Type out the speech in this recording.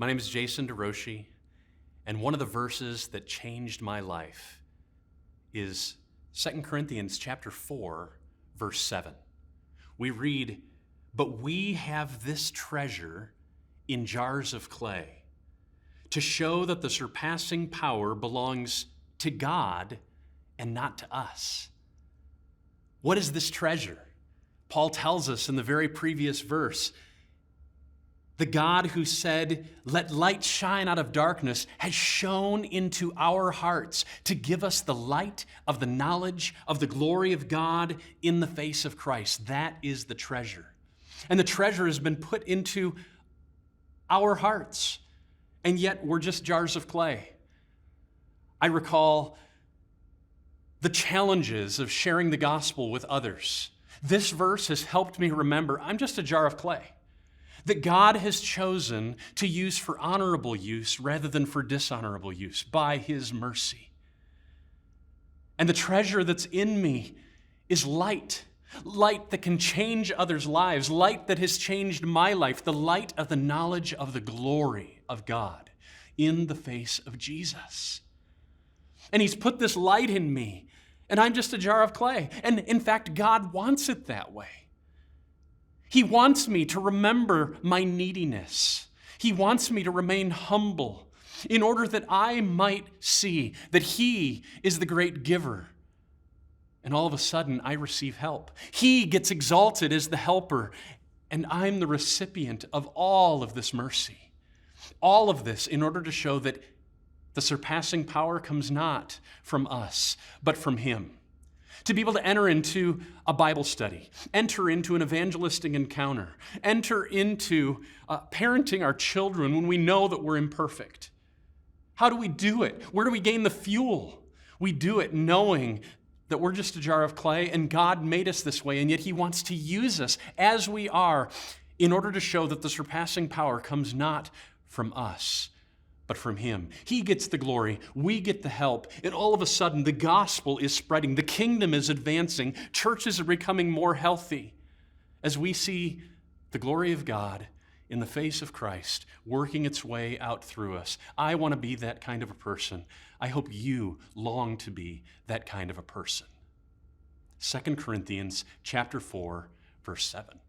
My name is Jason DeRouchie, and one of the verses that changed my life is 2 Corinthians chapter 4, verse 7. We read, "But we have this treasure in jars of clay, to show that the surpassing power belongs to God and not to us." What is this treasure? Paul tells us in the very previous verse, the God who said, "Let light shine out of darkness," has shone into our hearts to give us the light of the knowledge of the glory of God in the face of Christ. That is the treasure. And the treasure has been put into our hearts, and yet we're just jars of clay. I recall the challenges of sharing the gospel with others. This verse has helped me remember I'm just a jar of clay that God has chosen to use for honorable use rather than for dishonorable use by His mercy. And the treasure that's in me is light that can change others' lives, light that has changed my life, the light of the knowledge of the glory of God in the face of Jesus. And He's put this light in me, and I'm just a jar of clay. And in fact, God wants it that way. He wants me to remember my neediness. He wants me to remain humble in order that I might see that He is the great giver. And all of a sudden, I receive help. He gets exalted as the helper, and I'm the recipient of all of this mercy. All of this in order to show that the surpassing power comes not from us, but from Him. To be able to enter into a Bible study, enter into an evangelistic encounter, enter into parenting our children when we know that we're imperfect. How do we do it? Where do we gain the fuel? We do it knowing that we're just a jar of clay and God made us this way, and yet He wants to use us as we are in order to show that the surpassing power comes not from us, but from Him. He gets the glory, we get the help, and all of a sudden the gospel is spreading, the kingdom is advancing, churches are becoming more healthy as we see the glory of God in the face of Christ working its way out through us. I want to be that kind of a person. I hope you long to be that kind of a person. 2 Corinthians chapter 4, verse 7.